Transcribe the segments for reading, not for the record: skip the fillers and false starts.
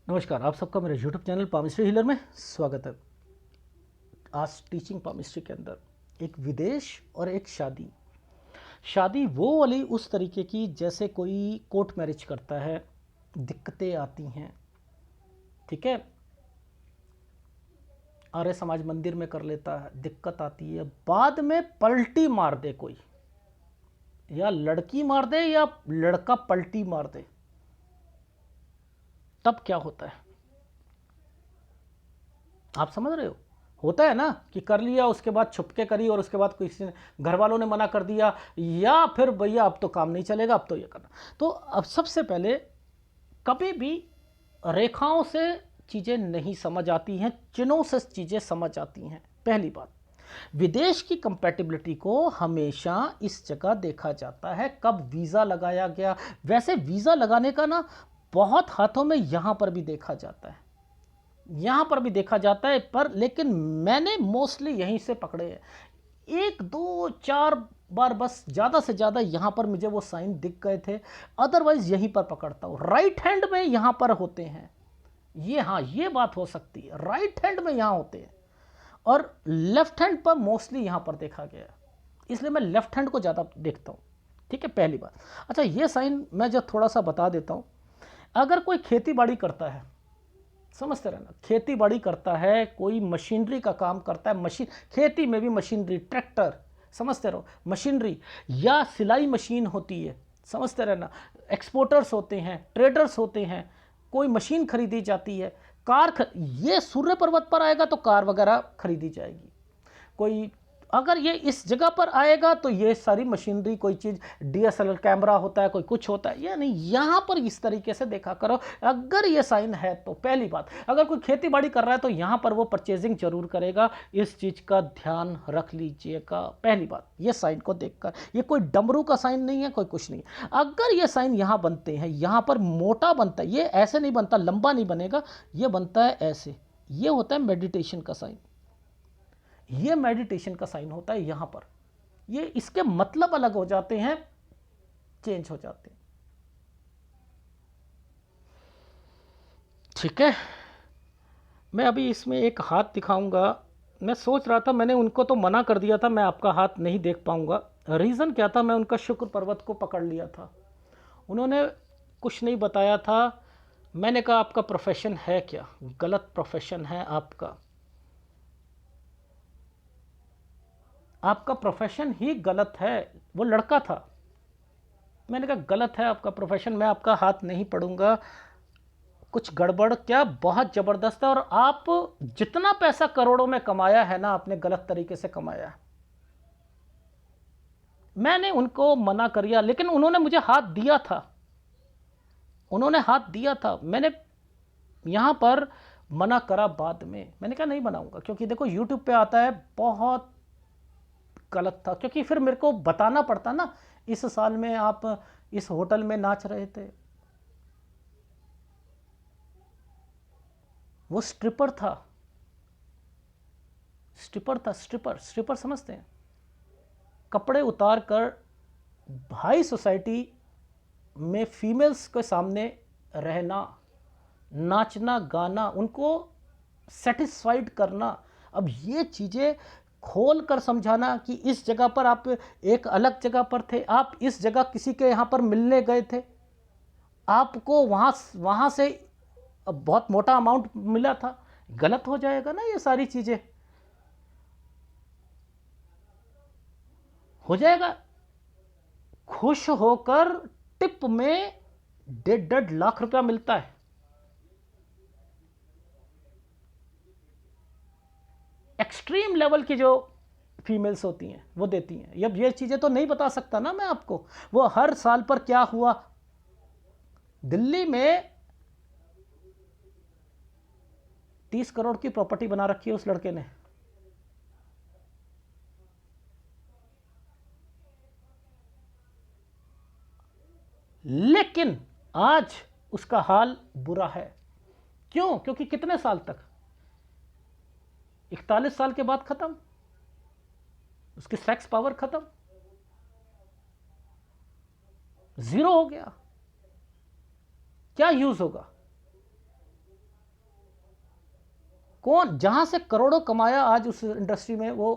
नमस्कार, आप सबका मेरे यूट्यूब चैनल पामिस्ट्री हीलर में स्वागत है। आज टीचिंग पामिस्ट्री के अंदर एक विदेश और एक शादी। शादी वो वाली उस तरीके की जैसे कोई कोर्ट मैरिज करता है, दिक्कतें आती हैं, ठीक है। आर्य समाज मंदिर में कर लेता है, दिक्कत आती है, बाद में पलटी मार दे कोई, या लड़की मार दे या लड़का पलटी मार दे, तब क्या होता है आप समझ रहे हो। होता है ना कि कर लिया, उसके बाद छुपके करी और उसके बाद किसी ने, घर वालों ने मना कर दिया, या फिर भैया अब तो काम नहीं चलेगा, अब तो ये करना। तो अब सबसे पहले कभी भी रेखाओं से चीज़ें नहीं समझ आती हैं, चिन्हों से चीज़ें समझ आती हैं। पहली बात, विदेश की कंपैटिबिलिटी को हमेशा इस जगह देखा जाता है कब वीज़ा लगाया गया। वैसे वीज़ा लगाने का ना बहुत हाथों में यहाँ पर भी देखा जाता है, यहाँ पर भी देखा जाता है, पर लेकिन मैंने मोस्टली यहीं से पकड़े हैं। एक दो चार बार बस, ज़्यादा से ज़्यादा यहाँ पर मुझे वो साइन दिख गए थे, अदरवाइज यहीं पर पकड़ता हूँ। राइट हैंड में यहाँ पर होते हैं ये, हाँ ये बात हो सकती है, राइट हैंड में यहाँ होते हैं, और लेफ्ट हैंड पर मोस्टली यहाँ पर देखा गया, इसलिए मैं लेफ्ट हैंड को ज़्यादा देखता हूँ। ठीक है, पहली बात। अच्छा, ये साइन मैं जो थोड़ा सा बता देता हूँ। अगर कोई खेती बाड़ी करता है, समझते रहना, खेती बाड़ी करता है, कोई मशीनरी का काम करता है, मशीन, खेती में भी मशीनरी, ट्रैक्टर, समझते रहो, मशीनरी या सिलाई मशीन होती है, समझते रहना, एक्सपोर्टर्स होते हैं, ट्रेडर्स होते हैं, कोई मशीन खरीदी जाती है, ये सूर्य पर्वत पर आएगा तो कार वगैरह खरीदी जाएगी। कोई अगर ये इस जगह पर आएगा तो ये सारी मशीनरी, कोई चीज़, डीएसएलआर कैमरा होता है, कोई कुछ होता है, या नहीं, यहाँ पर इस तरीके से देखा करो। अगर ये साइन है तो पहली बात, अगर कोई खेती बाड़ी कर रहा है तो यहाँ पर वो परचेजिंग जरूर करेगा, इस चीज़ का ध्यान रख लीजिएगा। पहली बात, ये साइन को देखकर, ये कोई डमरू का साइन नहीं है, कोई कुछ नहीं। अगर ये साइन यहाँ बनते हैं, यहाँ पर मोटा बनता है, ये ऐसे नहीं बनता, लंबा नहीं बनेगा, ये बनता है ऐसे, ये होता है मेडिटेशन का साइन, ये मेडिटेशन का साइन होता है यहाँ पर। ये इसके मतलब अलग हो जाते हैं, चेंज हो जाते हैं। ठीक है, मैं अभी इसमें एक हाथ दिखाऊंगा। मैं सोच रहा था, मैंने उनको तो मना कर दिया था, मैं आपका हाथ नहीं देख पाऊंगा। रीज़न क्या था, मैं उनका शुक्र पर्वत को पकड़ लिया था, उन्होंने कुछ नहीं बताया था। मैंने कहा आपका प्रोफेशन है क्या, गलत प्रोफेशन है आपका, आपका प्रोफेशन ही गलत है। वो लड़का था, मैंने कहा गलत है आपका प्रोफेशन, मैं आपका हाथ नहीं पढ़ूंगा, कुछ गड़बड़ क्या, बहुत ज़बरदस्त है, और आप जितना पैसा करोड़ों में कमाया है ना, आपने गलत तरीके से कमाया है। मैंने उनको मना कर दिया, लेकिन उन्होंने मुझे हाथ दिया था, उन्होंने हाथ दिया था। मैंने यहाँ पर मना करा बाद में, मैंने कहा नहीं बनाऊंगा, क्योंकि देखो यूट्यूब पे आता है, बहुत गलत था, क्योंकि फिर मेरे को बताना पड़ता ना, इस साल में आप इस होटल में नाच रहे थे, वो स्ट्रिपर था, स्ट्रिपर था, स्ट्रिपर, स्ट्रिपर समझते हैं, कपड़े उतार कर हाई सोसाइटी में फीमेल्स के सामने रहना, नाचना, गाना, उनको सेटिस्फाइड करना। अब ये चीज़ें खोल कर समझाना कि इस जगह पर आप एक अलग जगह पर थे, आप इस जगह किसी के यहाँ पर मिलने गए थे, आपको वहाँ वहाँ से बहुत मोटा अमाउंट मिला था, गलत हो जाएगा ना, ये सारी चीज़ें हो जाएगा। खुश होकर टिप में 1.5 लाख रुपया मिलता है, एक्सट्रीम लेवल की जो फीमेल्स होती हैं वो देती हैं। अब ये चीज़ें तो नहीं बता सकता ना मैं आपको, वो हर साल पर क्या हुआ। दिल्ली में 30 करोड़ की प्रॉपर्टी बना रखी है उस लड़के ने, लेकिन आज उसका हाल बुरा है। क्यों? क्योंकि कितने साल तक, 41 साल के बाद खत्म, उसकी सेक्स पावर खत्म, जीरो हो गया, क्या यूज होगा। कौन जहाँ से करोड़ों कमाया आज उस इंडस्ट्री में वो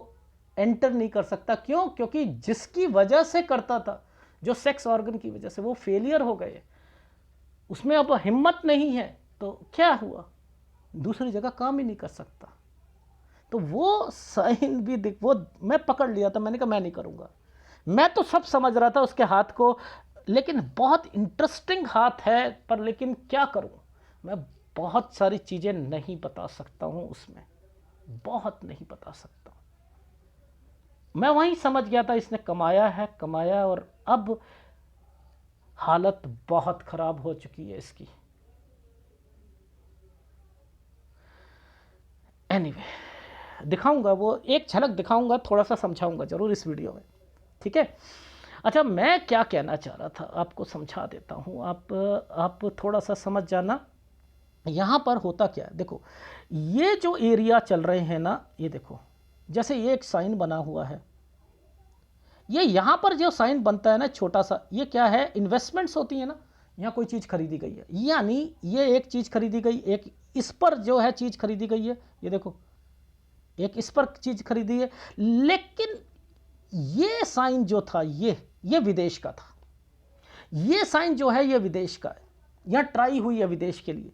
एंटर नहीं कर सकता। क्यों? क्योंकि जिसकी वजह से करता था, जो सेक्स ऑर्गन की वजह से, वो फेलियर हो गए, उसमें अब हिम्मत नहीं है, तो क्या हुआ, दूसरी जगह काम ही नहीं कर सकता। तो वो साइन भी वो मैं पकड़ लिया था, मैंने कहा मैं नहीं करूँगा। मैं तो सब समझ रहा था उसके हाथ को, लेकिन बहुत इंटरेस्टिंग हाथ है, पर लेकिन क्या करूँ, मैं बहुत सारी चीज़ें नहीं बता सकता हूँ उसमें, बहुत नहीं बता सकता। मैं वहीं समझ गया था इसने कमाया है, कमाया, और अब हालत बहुत ख़राब हो चुकी है इसकी। एनीवे दिखाऊंगा, वो एक झलक दिखाऊंगा, थोड़ा सा समझाऊंगा ज़रूर इस वीडियो में, ठीक है। अच्छा, मैं क्या कहना चाह रहा था आपको समझा देता हूँ, आप थोड़ा सा समझ जाना। यहाँ पर होता क्या है, देखो ये जो एरिया चल रहे हैं ना, ये देखो जैसे ये एक साइन बना हुआ है, ये यहाँ पर जो साइन बनता है ना छोटा सा, ये क्या है, इन्वेस्टमेंट्स होती है ना, यहाँ कोई चीज़ खरीदी गई है, यानी ये एक चीज़ खरीदी गई, एक इस पर जो है चीज़ खरीदी गई है, ये देखो एक इस पर चीज़ खरीदी है, लेकिन ये साइन जो था ये विदेश का था, ये साइन जो है ये विदेश का है, यहाँ ट्राई हुई है विदेश के लिए।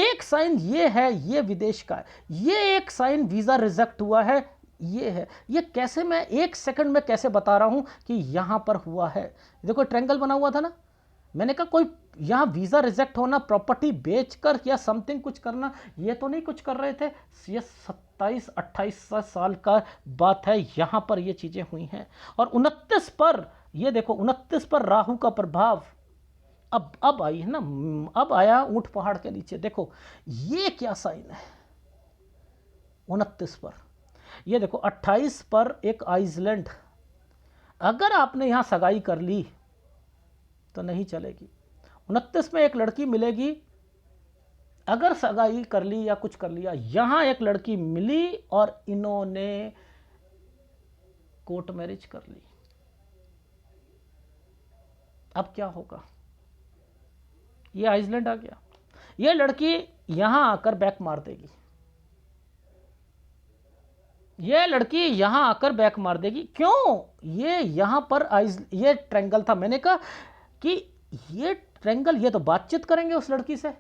एक साइन ये है, ये विदेश का है, ये एक साइन वीज़ा रिजेक्ट हुआ है, ये है। ये कैसे, मैं एक सेकंड में कैसे बता रहा हूँ कि यहाँ पर हुआ है। देखो ट्रायंगल बना हुआ था ना, मैंने कहा कोई यहाँ वीज़ा रिजेक्ट होना, प्रॉपर्टी बेचकर या समथिंग कुछ करना, ये तो नहीं कुछ कर रहे थे। ये 27-28 साल का बात है, यहाँ पर ये चीज़ें हुई हैं। और 29 पर, ये देखो 29 पर राहु का प्रभाव अब आई है ना, अब आया ऊंट पहाड़ के नीचे। देखो ये क्या साइन है 29 पर, ये देखो 28 पर एक आइसलैंड। अगर आपने यहाँ सगाई कर ली तो नहीं चलेगी। 29 में एक लड़की मिलेगी, अगर सगाई कर ली या कुछ कर लिया, यहाँ एक लड़की मिली और इन्होंने कोर्ट मैरिज कर ली, अब क्या होगा, ये आइसलैंड आ गया। ये लड़की यहां आकर बैक मार देगी, ये लड़की यहां आकर बैक मार देगी। क्यों? ये यहां पर ये ट्रायंगल था, मैंने कहा कि ये ट्रायंगल, ये तो बातचीत करेंगे उस लड़की से।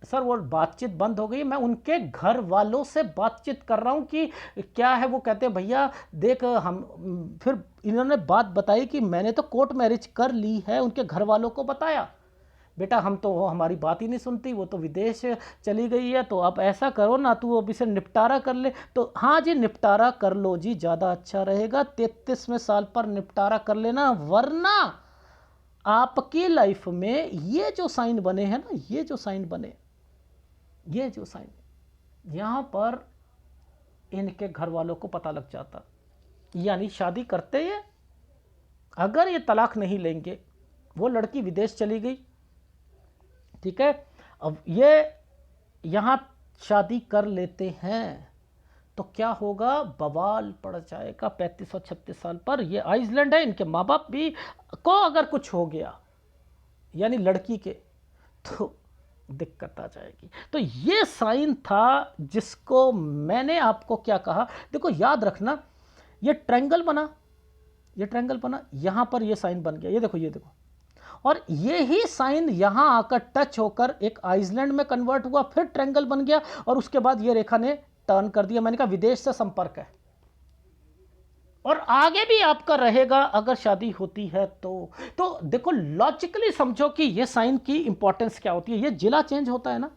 सर वो बातचीत बंद हो गई, मैं उनके घर वालों से बातचीत कर रहा हूं कि क्या है। वो कहते हैं भैया देख, हम फिर इन्होंने बात बताई कि मैंने तो कोर्ट मैरिज कर ली है, उनके घर वालों को बताया। बेटा हम तो, हमारी बात ही नहीं सुनती, वो तो विदेश चली गई है, तो आप ऐसा करो ना, तू अब इसे निपटारा कर ले। तो हाँ जी निपटारा कर लो जी, ज़्यादा अच्छा रहेगा, 33वें साल पर निपटारा कर लेना, वरना आपकी लाइफ में ये जो साइन बने हैं ना, ये जो साइन बने, ये जो साइन, यहाँ पर इनके घर वालों को पता लग जाता, यानी शादी करते ही अगर ये तलाक नहीं लेंगे, वो लड़की विदेश चली गई, ठीक है, अब ये यहाँ शादी कर लेते हैं तो क्या होगा, बवाल पड़ जाएगा 35 और 36 साल पर। ये आइसलैंड है, इनके माँ बाप भी को अगर कुछ हो गया यानी लड़की के, तो दिक्कत आ जाएगी। तो ये साइन था जिसको मैंने आपको क्या कहा, देखो याद रखना, ये ट्रायंगल बना, ये ट्रायंगल बना, यहाँ पर ये साइन बन गया, ये देखो, ये देखो, और ये ही साइन यहां आकर टच होकर एक आइसलैंड में कन्वर्ट हुआ, फिर ट्रायंगल बन गया, और उसके बाद ये रेखा ने टर्न कर दिया। मैंने कहा विदेश से संपर्क है, और आगे भी आपका रहेगा अगर शादी होती है तो देखो लॉजिकली समझो कि ये साइन की इंपॉर्टेंस क्या होती है। ये जिला चेंज होता है ना,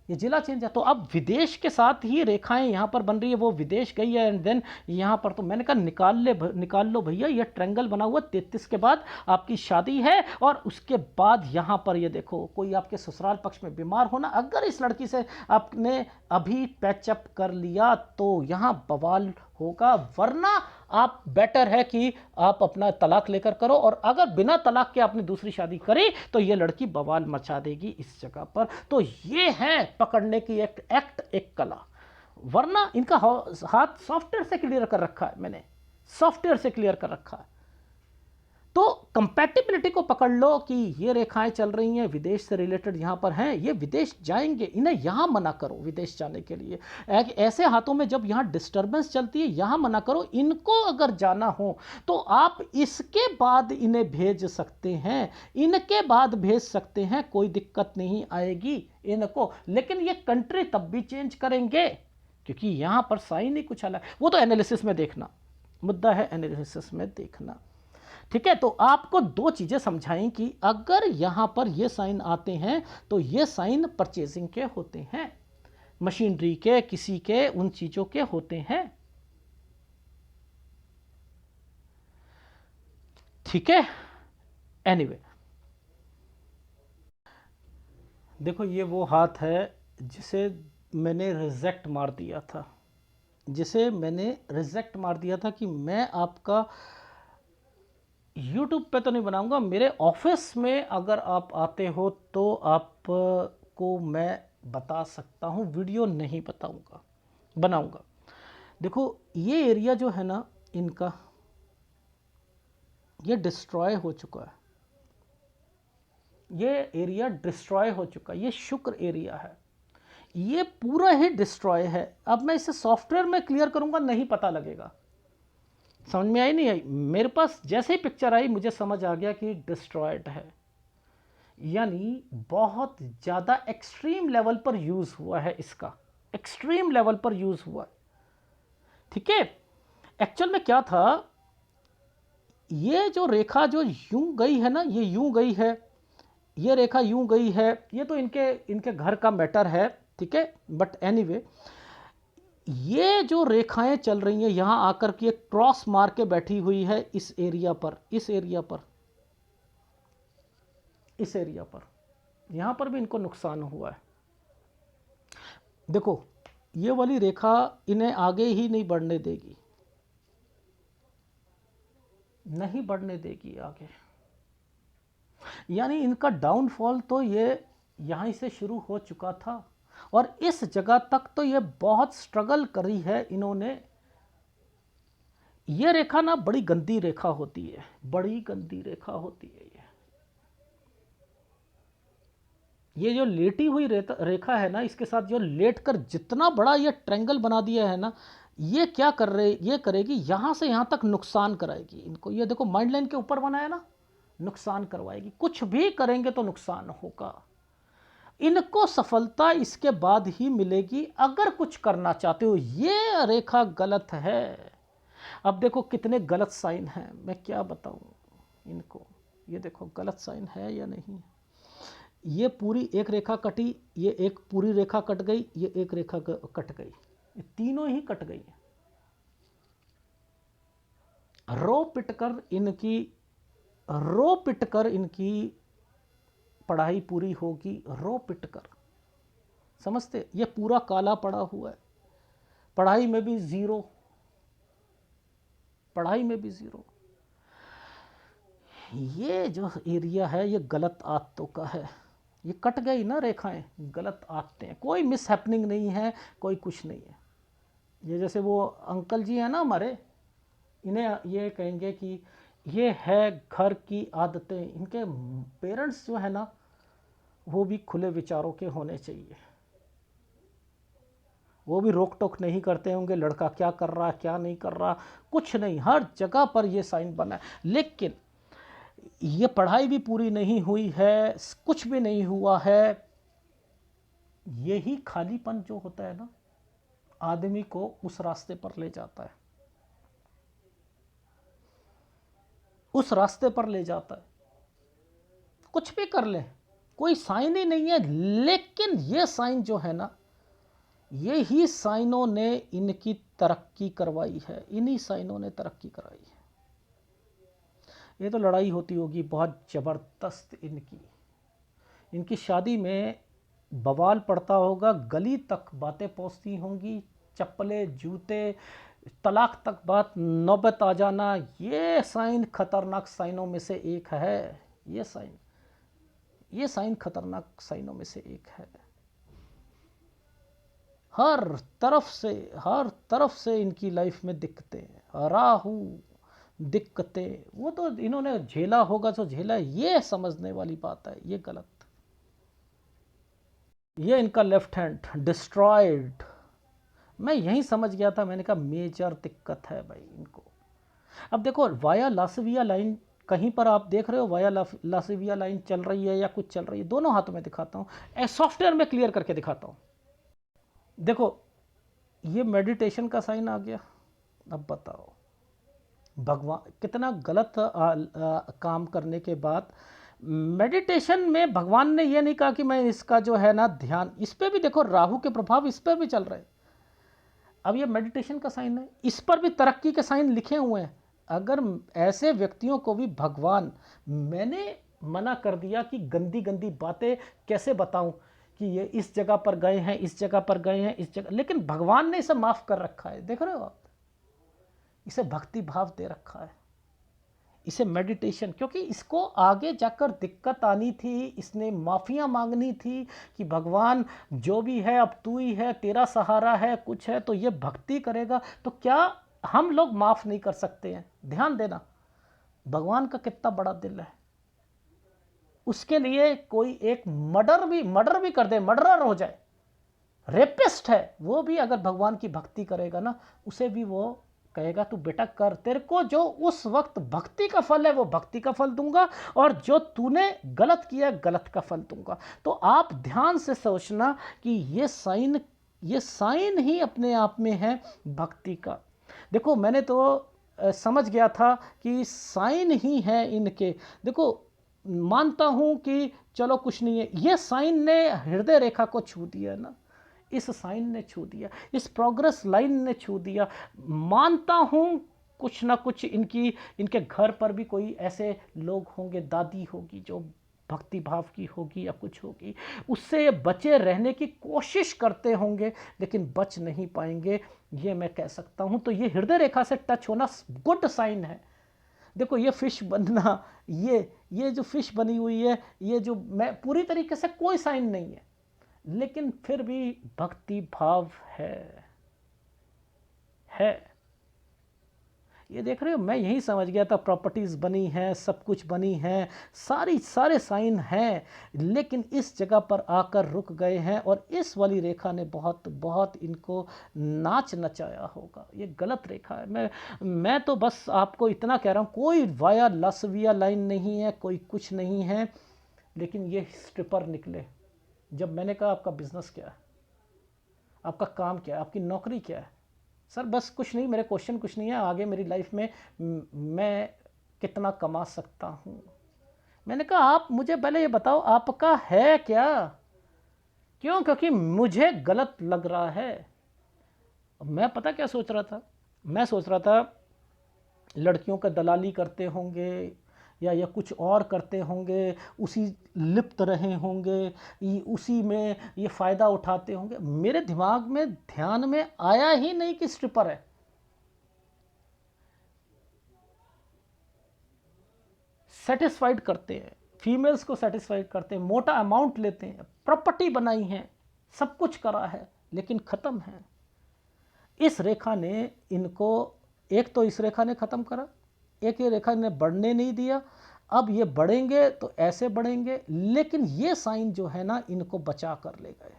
ये जिला चेंज है, तो अब विदेश के साथ ही रेखाएं यहाँ पर बन रही है, वो विदेश गई है एंड देन यहाँ पर, तो मैंने कहा निकाल लो भैया, ये ट्रायंगल बना हुआ 33 के बाद आपकी शादी है। और उसके बाद यहाँ पर ये देखो, कोई आपके ससुराल पक्ष में बीमार होना, अगर इस लड़की से आपने अभी पैचअप कर लिया तो यहाँ बवाल होगा, वरना आप बेटर है कि आप अपना तलाक लेकर करो, और अगर बिना तलाक के आपने दूसरी शादी करी तो ये लड़की बवाल मचा देगी इस जगह पर। तो ये है पकड़ने की एक एक्ट, एक कला, वरना इनका हाथ सॉफ्टवेयर से क्लियर कर रखा है, मैंने सॉफ्टवेयर से क्लियर कर रखा है। तो कंपैटिबिलिटी को पकड़ लो कि ये रेखाएं चल रही हैं, विदेश से रिलेटेड यहाँ पर हैं, ये विदेश जाएंगे, इन्हें यहाँ मना करो विदेश जाने के लिए। ऐसे हाथों में जब यहाँ डिस्टर्बेंस चलती है, यहाँ मना करो, इनको अगर जाना हो तो आप इसके बाद इन्हें भेज सकते हैं, इनके बाद भेज सकते हैं, कोई दिक्कत नहीं आएगी इनको। लेकिन ये कंट्री तब भी चेंज करेंगे क्योंकि यहाँ पर साइन ही कुछ अलग, वो तो एनालिसिस में देखना, मुद्दा है एनालिसिस में देखना। ठीक है, तो आपको दो चीजें समझाई कि अगर यहां पर ये साइन आते हैं तो ये साइन परचेजिंग के होते हैं, मशीनरी के, किसी के, उन चीजों के होते हैं। ठीक है, एनीवे देखो ये वो हाथ है जिसे मैंने रिजेक्ट मार दिया था, जिसे मैंने रिजेक्ट मार दिया था कि मैं आपका यूट्यूब पे तो नहीं बनाऊंगा, मेरे ऑफिस में अगर आप आते हो तो आपको मैं बता सकता हूँ, वीडियो नहीं बताऊंगा, बनाऊंगा। देखो ये एरिया जो है ना इनका, ये डिस्ट्रॉय हो चुका है, ये एरिया डिस्ट्रॉय हो चुका है, ये शुक्र एरिया है, ये पूरा ही डिस्ट्रॉय है। अब मैं इसे सॉफ्टवेयर में क्लियर करूंगा, नहीं पता लगेगा। समझ में आई नहीं आई? मेरे पास जैसे ही पिक्चर आई मुझे समझ आ गया कि डिस्ट्रॉयड है, यानी बहुत ज़्यादा एक्सट्रीम लेवल पर यूज़ हुआ है, इसका एक्सट्रीम लेवल पर यूज़ हुआ है। ठीक है, एक्चुअल में क्या था, ये जो रेखा जो यूं गई है ना, ये यूं गई है, ये रेखा यूं गई है, ये तो इनके घर का मैटर है। ठीक है, बट एनीवे ये जो रेखाएं चल रही हैं यहां आकर के क्रॉस मार के बैठी हुई है इस एरिया पर, इस एरिया पर, इस एरिया पर, यहां पर भी इनको नुकसान हुआ है। देखो ये वाली रेखा इन्हें आगे ही नहीं बढ़ने देगी, नहीं बढ़ने देगी आगे, यानी इनका डाउनफॉल तो ये यहीं से शुरू हो चुका था और इस जगह तक तो ये बहुत स्ट्रगल करी है इन्होंने। ये रेखा ना बड़ी गंदी रेखा होती है, बड़ी गंदी रेखा होती है ये जो लेटी हुई रेखा है ना, इसके साथ जो लेट कर जितना बड़ा ये ट्रायंगल बना दिया है ना, ये क्या कर रहे, ये करेगी यहां से यहां तक नुकसान कराएगी इनको। ये देखो माइंड लाइन के ऊपर बनाया ना, नुकसान करवाएगी, कुछ भी करेंगे तो नुकसान होगा इनको। सफलता इसके बाद ही मिलेगी अगर कुछ करना चाहते हो। ये रेखा गलत है। अब देखो कितने गलत साइन हैं, मैं क्या बताऊं इनको। ये देखो गलत साइन है या नहीं, ये पूरी एक रेखा कटी, ये एक पूरी रेखा कट गई, ये एक रेखा कट गई, ये तीनों ही कट गई। रो पिटकर इनकी पढ़ाई पूरी होगी, रो पिटकर, समझते? ये पूरा काला पड़ा हुआ है, पढ़ाई में भी जीरो, पढ़ाई में भी जीरो। ये जो एरिया है ये गलत आदतों का है, ये कट गई ना रेखाएं, गलत आदतें, कोई मिस हैपनिंग नहीं है, कोई कुछ नहीं है। ये जैसे वो अंकल जी हैं ना हमारे, इन्हें ये कहेंगे कि ये है घर की आदतें। इनके पेरेंट्स जो है ना वो भी खुले विचारों के होने चाहिए, वो भी रोक टोक नहीं करते होंगे लड़का क्या कर रहा क्या नहीं कर रहा, कुछ नहीं, हर जगह पर ये साइन बना है। लेकिन ये पढ़ाई भी पूरी नहीं हुई है, कुछ भी नहीं हुआ है। यही खालीपन जो होता है ना आदमी को उस रास्ते पर ले जाता है, उस रास्ते पर ले जाता है। कुछ भी कर ले, कोई साइन ही नहीं है, लेकिन ये साइन जो है ना, ये ही साइनों ने इनकी तरक्की करवाई है, इन्हीं साइनों ने तरक्की कराई है। ये तो लड़ाई होती होगी बहुत ज़बरदस्त इनकी, इनकी शादी में बवाल पड़ता होगा, गली तक बातें पहुंचती होंगी, चप्पले जूते तलाक तक बात नौबत आ जाना। ये साइन खतरनाक साइनों में से एक है, ये साइन खतरनाक साइनों में से एक है। हर तरफ से इनकी लाइफ में दिक्कतें। राहु दिक्कतें, वो तो इन्होंने झेला होगा जो झेला, ये समझने वाली बात है, ये गलत। ये इनका लेफ्ट हैंड डिस्ट्रॉयड, मैं यहीं समझ गया था, मैंने कहा मेजर दिक्कत है भाई इनको। अब देखो वाया लासविया लाइन, कहीं पर आप देख रहे हो वाया लासविया लाइन चल रही है या कुछ चल रही है, दोनों हाथों में दिखाता हूँ, सॉफ्टवेयर में क्लियर करके दिखाता हूँ। देखो ये मेडिटेशन का साइन आ गया। अब बताओ भगवान कितना गलत काम करने के बाद, मेडिटेशन में भगवान ने ये नहीं कहा कि मैं इसका जो है ना ध्यान, इस पर भी देखो राहु के प्रभाव इस पर भी चल रहे हैं। अब ये मेडिटेशन का साइन है, इस पर भी तरक्की के साइन लिखे हुए हैं। अगर ऐसे व्यक्तियों को भी भगवान, मैंने मना कर दिया कि गंदी गंदी बातें कैसे बताऊं कि ये इस जगह पर गए हैं, इस जगह पर गए हैं, इस जगह, लेकिन भगवान ने इसे माफ़ कर रखा है। देख रहे हो आप, इसे भक्ति भाव दे रखा है, इसे मेडिटेशन, क्योंकि इसको आगे जाकर दिक्कत आनी थी, इसने माफ़ियाँ मांगनी थी कि भगवान जो भी है अब तू ही है, तेरा सहारा है, कुछ है तो ये भक्ति करेगा। तो क्या हम लोग माफ़ नहीं कर सकते हैं? ध्यान देना, भगवान का कितना बड़ा दिल है, उसके लिए कोई एक मर्डर भी कर दे, मर्डरर हो जाए, रेपिस्ट है, वो भी अगर भगवान की भक्ति करेगा ना, उसे भी वो कहेगा तू बेटा कर, तेरे को जो उस वक्त भक्ति का फल है वो भक्ति का फल दूंगा, और जो तूने गलत किया गलत का फल दूंगा। तो आप ध्यान से सोचना कि ये साइन ही अपने आप में है भक्ति का। देखो मैंने तो समझ गया था कि साइन ही है इनके। देखो मानता हूं कि चलो कुछ नहीं है, ये साइन ने हृदय रेखा को छू दिया ना, इस साइन ने छू दिया, इस प्रोग्रेस लाइन ने छू दिया। मानता हूँ कुछ ना कुछ इनके घर पर भी कोई ऐसे लोग होंगे, दादी होगी जो भक्ति भाव की होगी या कुछ होगी, उससे बचे रहने की कोशिश करते होंगे, लेकिन बच नहीं पाएंगे, ये मैं कह सकता हूँ। तो ये हृदय रेखा से टच होना गुड साइन है। देखो ये फिश बनना, ये जो फिश बनी हुई है, ये जो, मैं पूरी तरीके से कोई साइन नहीं है, लेकिन फिर भी भक्ति भाव है। ये देख रहे हो, मैं यही समझ गया था, प्रॉपर्टीज बनी हैं, सब कुछ बनी हैं, सारे साइन हैं, लेकिन इस जगह पर आकर रुक गए हैं, और इस वाली रेखा ने बहुत बहुत इनको नाच नचाया होगा। ये गलत रेखा है। मैं तो बस आपको इतना कह रहा हूँ, कोई वाया लासविया लाइन नहीं है, कोई कुछ नहीं है, लेकिन ये स्ट्रिपर निकले। जब मैंने कहा आपका बिजनेस क्या है, आपका काम क्या है, आपकी नौकरी क्या है, सर बस कुछ नहीं, मेरे क्वेश्चन कुछ नहीं है, आगे मेरी लाइफ में मैं कितना कमा सकता हूँ। मैंने कहा आप मुझे पहले ये बताओ आपका है क्या, क्यों? क्योंकि मुझे गलत लग रहा है। मैं पता क्या सोच रहा था, मैं सोच रहा था लड़कियों का दलाली करते होंगे या कुछ और करते होंगे, उसी लिप्त रहे होंगे, उसी में ये फ़ायदा उठाते होंगे। मेरे दिमाग में ध्यान में आया ही नहीं कि स्ट्रिपर है। सेटिस्फाइड करते हैं, फीमेल्स को सेटिस्फाइड करते हैं, मोटा अमाउंट लेते हैं, प्रॉपर्टी बनाई है, सब कुछ करा है, लेकिन ख़त्म है। इस रेखा ने इनको, एक तो इस रेखा ने ख़त्म करा, एक ये रेखा ने बढ़ने नहीं दिया। अब ये बढ़ेंगे तो ऐसे बढ़ेंगे, लेकिन ये साइन जो है ना इनको बचा कर ले गए,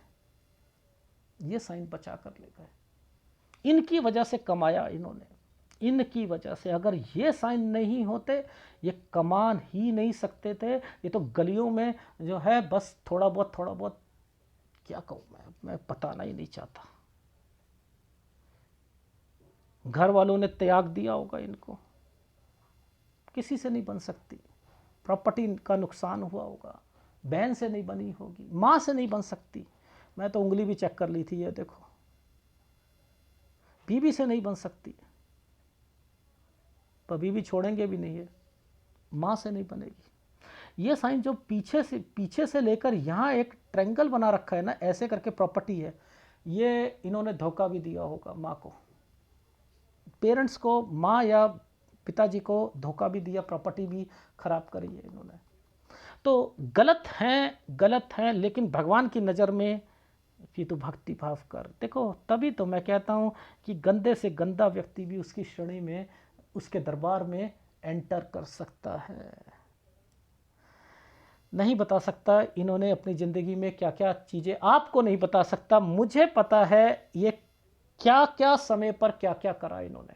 ये साइन बचा कर ले गए, इनकी वजह से कमाया इन्होंने, इनकी वजह से। अगर ये साइन नहीं होते ये कमान ही नहीं सकते थे। ये तो गलियों में जो है बस थोड़ा बहुत क्या कहूँ मैं बताना ही नहीं चाहता। घर वालों ने त्याग दिया होगा इनको, किसी से नहीं बन सकती, प्रॉपर्टी का नुकसान हुआ होगा, बहन से नहीं बनी होगी, माँ से नहीं बन सकती। मैं तो उंगली भी चेक कर ली थी, ये देखो, बीवी से नहीं बन सकती, पर बीवी छोड़ेंगे भी नहीं है, माँ से नहीं बनेगी। ये साइन जो पीछे से लेकर यहाँ एक ट्रायंगल बना रखा है ना, ऐसे करके प्रॉपर्टी है, ये इन्होंने धोखा भी दिया होगा माँ को, पेरेंट्स को, माँ या पिताजी को धोखा भी दिया, प्रॉपर्टी भी खराब करी है इन्होंने। तो गलत हैं, लेकिन भगवान की नज़र में कि तू भक्ति भाव कर। देखो तभी तो मैं कहता हूँ कि गंदे से गंदा व्यक्ति भी उसकी श्रेणी में उसके दरबार में एंटर कर सकता है। नहीं बता सकता इन्होंने अपनी ज़िंदगी में क्या क्या चीज़ें, आपको नहीं बता सकता, मुझे पता है ये क्या क्या समय पर क्या क्या करा इन्होंने।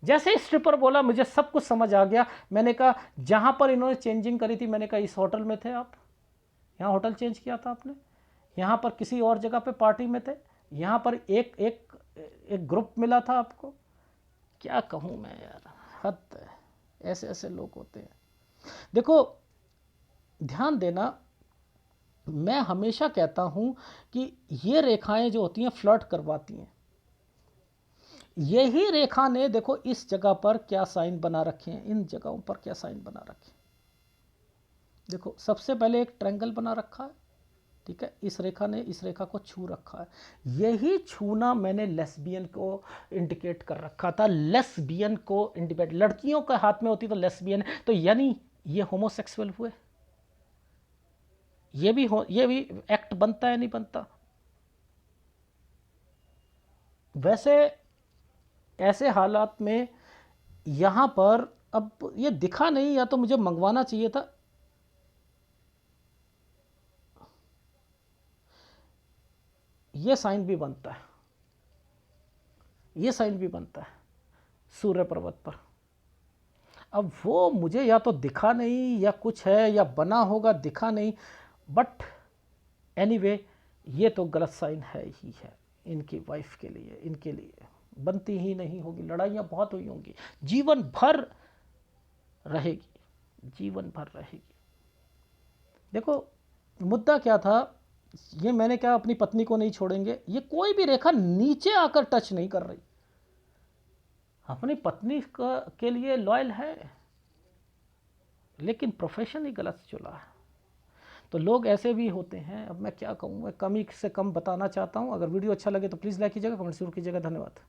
जैसे ही स्ट्रिपर बोला मुझे सब कुछ समझ आ गया। मैंने कहा जहां पर इन्होंने चेंजिंग करी थी, मैंने कहा इस होटल में थे आप, यहाँ होटल चेंज किया था आपने, यहाँ पर किसी और जगह पे पार्टी में थे, यहाँ पर एक एक एक ग्रुप मिला था आपको। क्या कहूँ मैं यार, हद है, ऐसे ऐसे लोग होते हैं। देखो ध्यान देना, मैं हमेशा कहता हूँ कि ये रेखाएं जो होती हैं फ्लर्ट करवाती हैं। यही रेखा ने देखो इस जगह पर क्या साइन बना रखे हैं, इन जगहों पर क्या साइन बना रखे हैं। देखो सबसे पहले एक ट्रायंगल बना रखा है, ठीक है, इस रेखा ने इस रेखा को छू रखा है। यही छूना मैंने लेस्बियन को इंडिकेट कर रखा था, लेस्बियन को इंडिकेट, लड़कियों के हाथ में होती तो लेस्बियन, तो यानी ये होमोसेक्सुअल हुए। ये भी एक्ट बनता है नहीं बनता। वैसे ऐसे हालात में यहां पर अब ये दिखा नहीं, या तो मुझे मंगवाना चाहिए था। ये साइन भी बनता है, ये साइन भी बनता है सूर्य पर्वत पर। अब वो मुझे या तो दिखा नहीं या कुछ है, या बना होगा दिखा नहीं, बट एनीवे ये तो गलत साइन है ही है इनकी वाइफ के लिए, इनके लिए बनती ही नहीं होगी। लड़ाइयाँ बहुत हुई होंगी, जीवन भर रहेगी, जीवन भर रहेगी। देखो मुद्दा क्या था, ये मैंने क्या अपनी पत्नी को नहीं छोड़ेंगे, ये कोई भी रेखा नीचे आकर टच नहीं कर रही, अपनी पत्नी के लिए लॉयल है, लेकिन प्रोफेशन ही गलत चुना है। तो लोग ऐसे भी होते हैं। अब मैं क्या कहूँ, मैं कम ही से कम बताना चाहता हूँ। अगर वीडियो अच्छा लगे तो प्लीज़ लाइक कीजिएगा, कमेंट जरूर कीजिएगा। धन्यवाद।